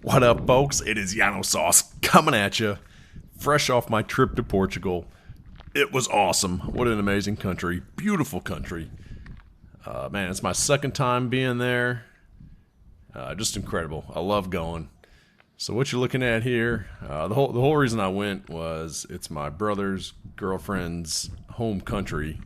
What up, folks? It is Yano Sauce coming at you, fresh off my trip to Portugal. It was awesome. What an amazing country. Beautiful country. Man, it's my second time being there. Just incredible. I love going. So what you're looking at here, the whole reason I went was it's my brother's girlfriend's home country,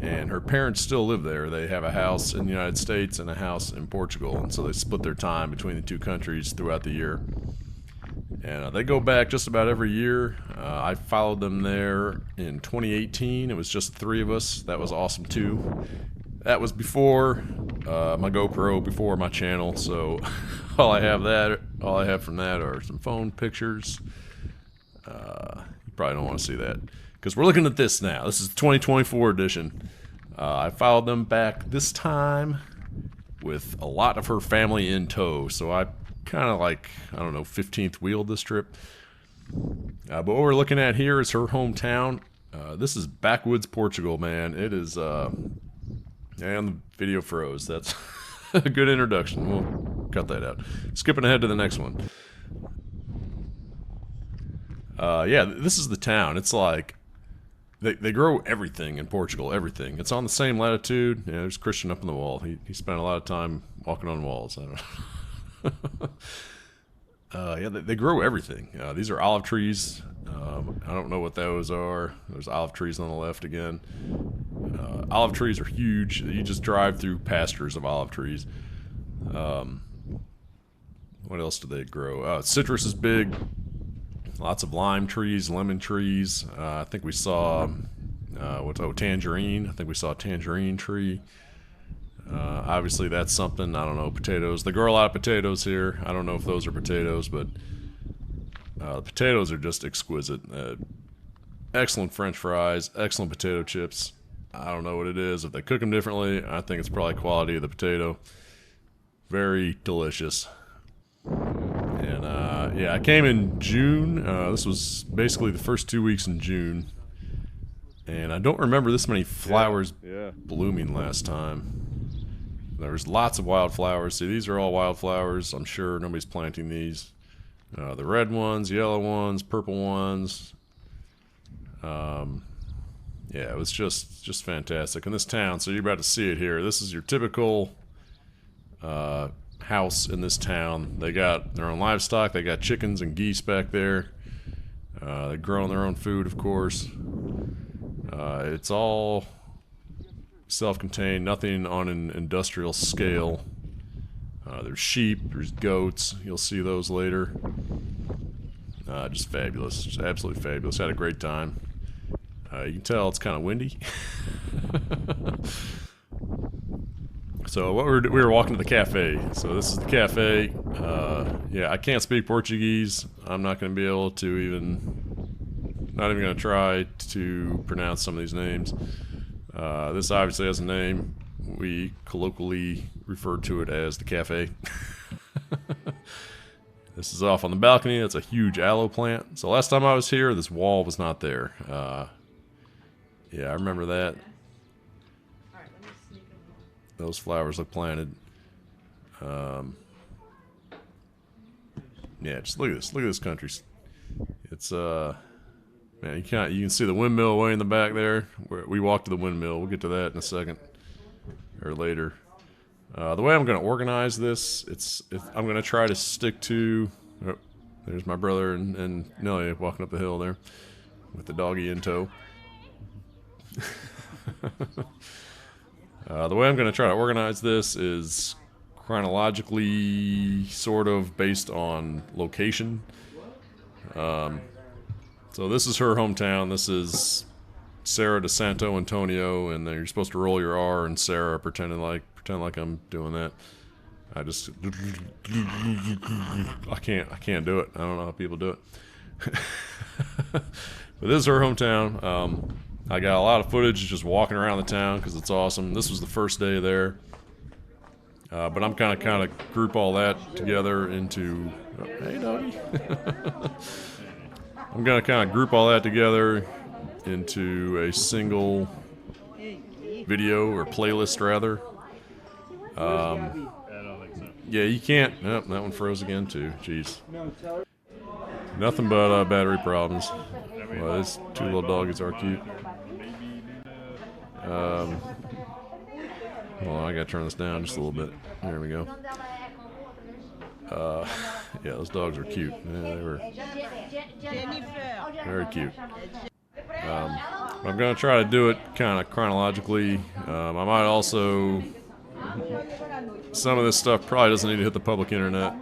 and her parents still live there. They have a house in the United States and a house in Portugal, and so they split their time between the two countries throughout the year. And they go back just about every year. I followed them there in 2018. It was just the three of us. That was awesome too. That was before my GoPro, before my channel. So all I have from that are some phone pictures. You probably don't want to see that because we're looking at this now. This is the 2024 edition. I followed them back this time with a lot of her family in tow. So I kind of like, I don't know, 15th wheeled this trip. But what we're looking at here is her hometown. This is backwoods Portugal, man. It is, and the video froze. That's a good introduction. We'll cut that out. Skipping ahead to the next one. Yeah, this is the town. It's like, they grow everything in Portugal, everything. It's on the same latitude. You know, there's Christian up on the wall. He spent a lot of time walking on walls. I don't know. Yeah, they grow everything. These are olive trees. I don't know what those are. There's olive trees on the left again. Olive trees are huge. You just drive through pastures of olive trees. What else do they grow? Citrus is big. Lots of lime trees, lemon trees. I think we saw, tangerine. I think we saw a tangerine tree. Obviously that's something, I don't know, potatoes. They grow a lot of potatoes here. I don't know if those are potatoes, but the potatoes are just exquisite. Excellent French fries, excellent potato chips. I don't know what it is. If they cook them differently, I think it's probably quality of the potato. Very delicious. And yeah, I came in June. This was basically the first 2 weeks in June. And I don't remember this many flowers blooming last time. There's lots of wildflowers. See, these are all wildflowers. I'm sure nobody's planting these. The red ones, yellow ones, purple ones. Yeah, it was just fantastic. In this town, so you're about to see it here. This is your typical house in this town. They got their own livestock. They got chickens and geese back there. They're growing their own food, of course. It's all self-contained, nothing on an industrial scale. There's sheep, there's goats. You'll see those later. Just fabulous, just absolutely fabulous. Had a great time. You can tell it's kind of windy. So what we were walking to the cafe. So this is the cafe. Yeah, I can't speak Portuguese. I'm not going to be able to not even going to try to pronounce some of these names. This obviously has a name. We colloquially refer to it as the cafe. This is off on the balcony. It's a huge aloe plant. So last time I was here, this wall was not there. Yeah, I remember that. Those flowers look planted. Yeah, just look at this. Look at this country. It's man, you can see the windmill way in the back there. We walked to the windmill. We'll get to that in a second or later. The way I'm going to organize this, I'm going to try to stick to. Oh, there's my brother and Nelly walking up the hill there with the doggy in tow. The way I'm going to try to organize this is chronologically, sort of based on location. So this is her hometown. This is Serra de Santo Antonio, and then you're supposed to roll your R and Sarah, pretend like I'm doing that. I can't do it. I don't know how people do it. But this is her hometown. I got a lot of footage just walking around the town because it's awesome. This was the first day there. But I'm kind of group all that together into... Oh, hey, doggy. I'm going to kind of group all that together into a single video, or playlist rather. Yeah, you can't. Nope, that one froze again too. Jeez. Nothing but battery problems. Well, these two little doggies are cute. Hold on, I gotta turn this down just a little bit. There we go. Yeah, those dogs are cute. Yeah, they were very cute. I'm gonna try to do it kind of chronologically. I might also, some of this stuff probably doesn't need to hit the public internet.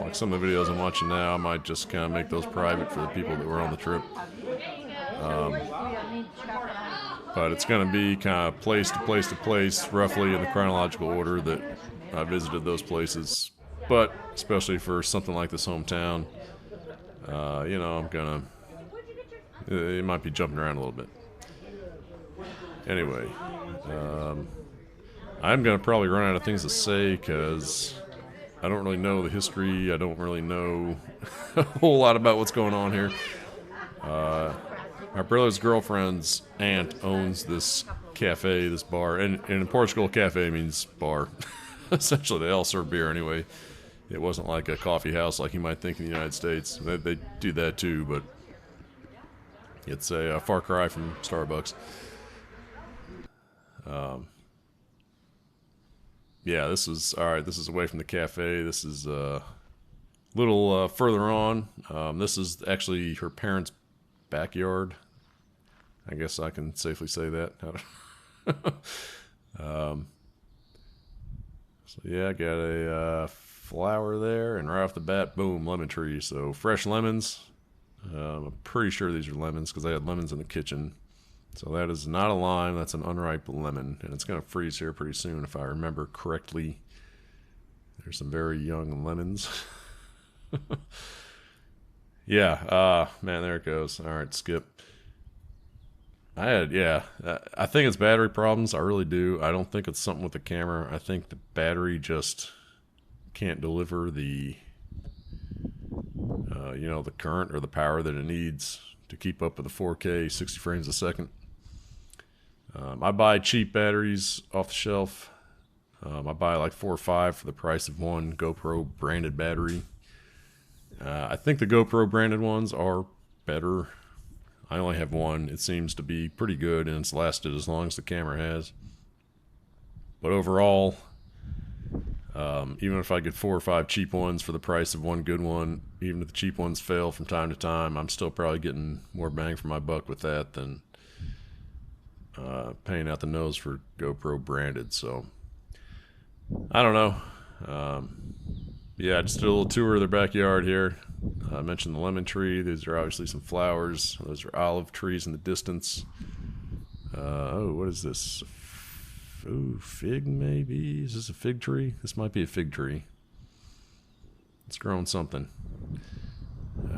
Like some of the videos I'm watching now, I might just kind of make those private for the people that were on the trip. But it's going to be kind of place to place to place, roughly in the chronological order that I visited those places. But especially for something like this hometown, you know, I'm gonna, it might be jumping around a little bit. Anyway, I'm gonna probably run out of things to say because I don't really know the history. I don't really know a whole lot about what's going on here. My brother's girlfriend's aunt owns this cafe, this bar, and in Portugal, cafe means bar. Essentially, they all serve beer anyway. It wasn't like a coffee house like you might think in the United States. They do that too, but it's a far cry from Starbucks. Yeah, this is alright. This is away from the cafe. This is a little further on. This is actually her parents' backyard. I guess I can safely say that. So yeah, I got a flower there, and right off the bat, boom, lemon tree. So fresh lemons. I'm pretty sure these are lemons because I had lemons in the kitchen. So that is not a lime, that's an unripe lemon, and it's going to freeze here pretty soon if I remember correctly. There's some very young lemons. Yeah, man, there it goes. All right, skip. I think it's battery problems. I really do. I don't think it's something with the camera. I think the battery just can't deliver the, you know, the current or the power that it needs to keep up with the 4K 60 frames a second. I buy cheap batteries off the shelf. I buy like 4 or 5 for the price of one GoPro branded battery. I think the GoPro branded ones are better. I only have one. It seems to be pretty good, and it's lasted as long as the camera has. But overall, even if I get 4 or 5 cheap ones for the price of one good one, even if the cheap ones fail from time to time, I'm still probably getting more bang for my buck with that than paying out the nose for GoPro branded. So I don't know. Yeah, just did a little tour of their backyard here. I mentioned the lemon tree. These are obviously some flowers. Those are olive trees in the distance. Oh, what is this? Ooh, fig maybe? Is this a fig tree? This might be a fig tree. It's growing something.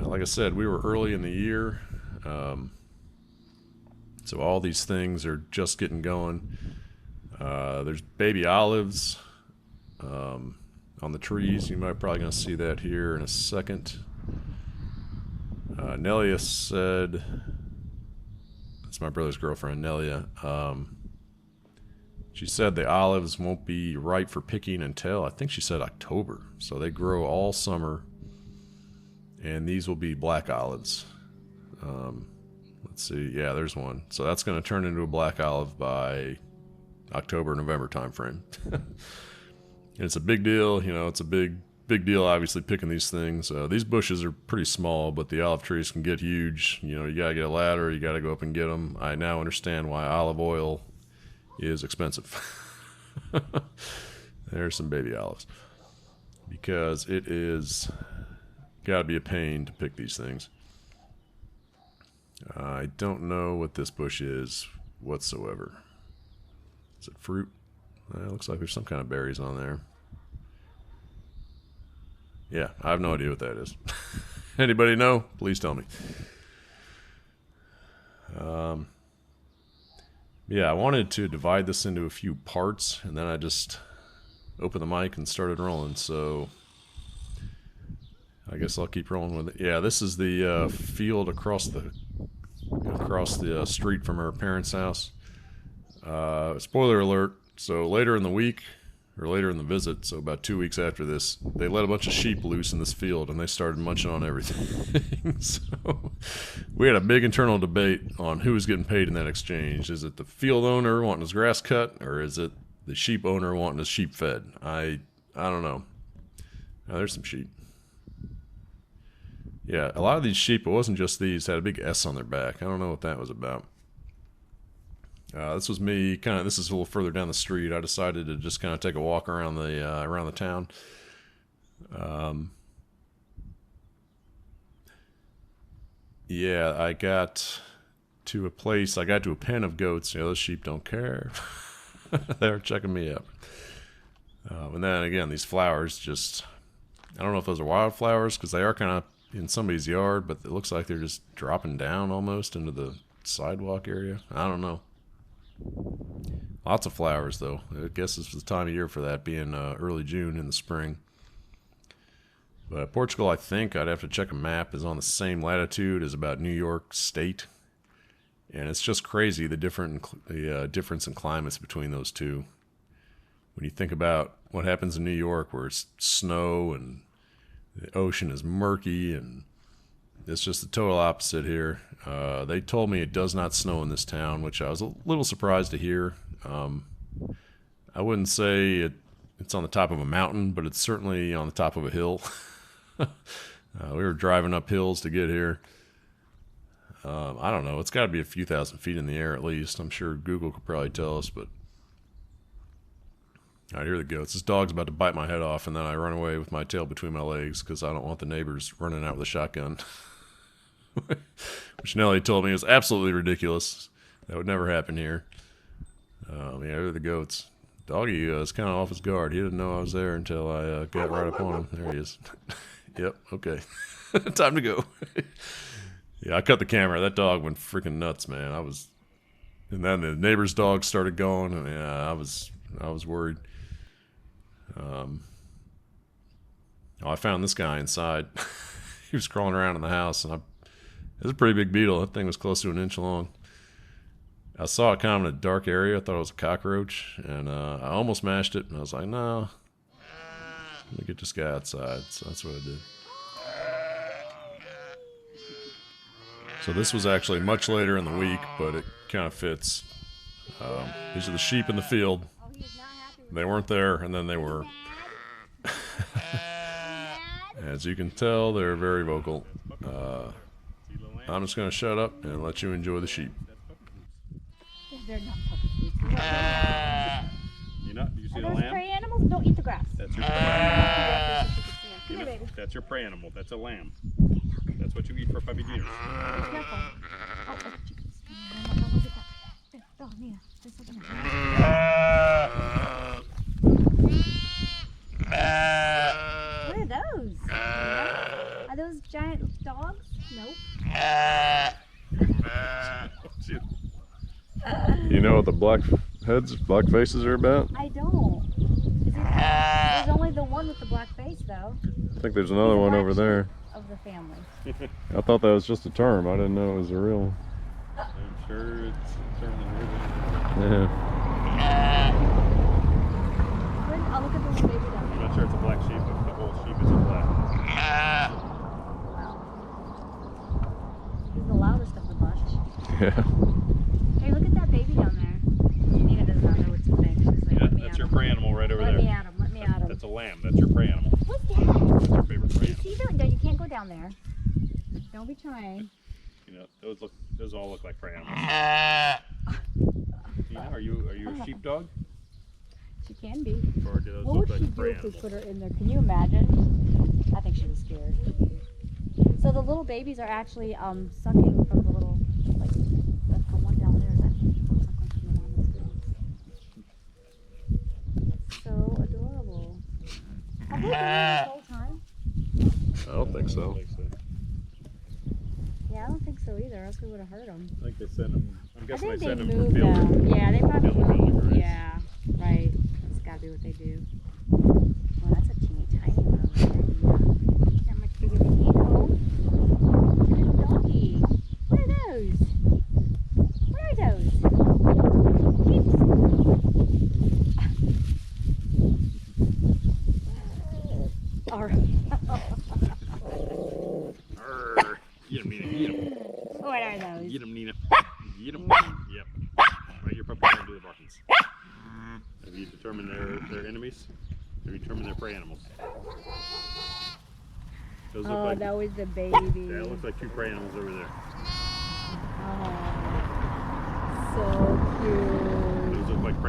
Like I said, we were early in the year. So all these things are just getting going. There's baby olives on the trees. You might probably going to see that here in a second. Nelia said, that's my brother's girlfriend, Nelia. She said the olives won't be ripe for picking until, I think she said October. So they grow all summer, and these will be black olives. Let's see, yeah, there's one. So that's going to turn into a black olive by October, November time frame. And it's a big deal, you know, it's a big deal obviously picking these things. These bushes are pretty small, but the olive trees can get huge. You know, you gotta get a ladder, you gotta go up and get them. I now understand why olive oil is expensive. There's some baby olives. Because it is gotta be a pain to pick these things. I don't know what this bush is whatsoever. Is it fruit? It looks like there's some kind of berries on there. Yeah, I have no idea what that is. Anybody know? Please tell me. Yeah, I wanted to divide this into a few parts, and then I just opened the mic and started rolling, so I guess I'll keep rolling with it. Yeah, this is the field across the street from her parents' house. Spoiler alert. So later in the week, or later in the visit, so about 2 weeks after this, they let a bunch of sheep loose in this field, and they started munching on everything. So we had a big internal debate on who was getting paid in that exchange. Is it the field owner wanting his grass cut, or is it the sheep owner wanting his sheep fed? I don't know. Oh, there's some sheep. Yeah, a lot of these sheep, it wasn't just these, had a big S on their back. I don't know what that was about. This was me this is a little further down the street. I decided to just kind of take a walk around the town. Yeah, I got to a pen of goats. Those sheep don't care. They were checking me up. And then again, these flowers just, I don't know if those are wildflowers because they are kind of in somebody's yard, but it looks like they're just dropping down almost into the sidewalk area. I don't know. Lots of flowers, though. I guess this was the time of year for that, being early June in the spring. But Portugal, I think, I'd have to check a map, is on the same latitude as about New York State. And it's just crazy the difference in climates between those two. When you think about what happens in New York, where it's snow and the ocean is murky, and it's just the total opposite here. They told me it does not snow in this town, which I was a little surprised to hear. I wouldn't say it's on the top of a mountain, but it's certainly on the top of a hill. We were driving up hills to get here. I don't know. It's got to be a few thousand feet in the air at least. I'm sure Google could probably tell us, but I hear the goats. This dog's about to bite my head off, and then I run away with my tail between my legs because I don't want the neighbors running out with a shotgun. Which Nellie told me is absolutely ridiculous. That would never happen here. Yeah, they're the goats. Doggy is kind of off his guard. He didn't know I was there until I got right up on him. There he is. Yep, okay. Time to go. Yeah, I cut the camera. That dog went freaking nuts, man. And then the neighbor's dog started going, and yeah, I was worried. I found this guy inside. He was crawling around in the house, and it was a pretty big beetle. That thing was close to an inch long. I saw it kind of in a dark area. I thought it was a cockroach, and I almost mashed it, and I was like, no, let me get this guy outside. So that's what I did. So this was actually much later in the week, but it kind of fits. These are the sheep in the field. They weren't there, and then they were. As you can tell, they're very vocal. I'm just going to shut up and let you enjoy the sheep. They're not puppy sheep. Do you see the Are those lamb? prey animals? Don't eat the grass. That's your prey animal. Come here, baby. That's your prey animal. That's a lamb. That's what you eat for puppy dinners. Be careful. Oh, chickens. No, look at that. There. Oh, Nina. There's something else. What are those? Are those giant dogs? Nope. You know what the black faces are about? I don't. There's only the one with the black face, though. I think there's another one over there. Of the family. I thought that was just a term. I didn't know it was a real. I'm sure it's certainly real. Yeah. I'll look at the little baby down I'm there. not sure it's a black sheep, but the whole sheep is a black. Wow. He's the loudest of the bunch. Yeah. Hey, look at that baby down there. Nina does not know it's a thing. She's like, Yeah, let me that's at your him. prey animal right over Let there. me at him. Let me at him. That's a lamb. That's your prey animal. What's that? That's your favorite prey animal. See, you can't go down there. Don't be trying. You know, those all look like prey animals. Tina, are you a sheepdog? She can be. Or do those What look would she like do prey if we animals? put her in there? Can you imagine? I think she was scared. So the little babies are actually sucking from the little, like, the one down there is actually suckling from the mama's boobs. So adorable. Have they been here this whole time? I don't think so. I think so. Yeah, I don't think so either, else we would have heard them. I think they send them. I'm I guessing think they they send them move for field. them. Yeah, they probably Field move. grazing. Yeah, right. That's gotta be what they do. Well, that's a teeny tiny one over there. Yeah. Not much bigger than you. Little doggy. What are those? What are those? Sheeps. Arr. Get him, Nina. Get him. What are those? Get him, Nina. Get him. Yep. Right, your puppy don't do the barkings. Have you determined their enemies? Have you determined their prey animals? Those look Oh, like, that was the baby. yeah, it looks like 2 prey animals over there. Oh, so cute. Those look like prey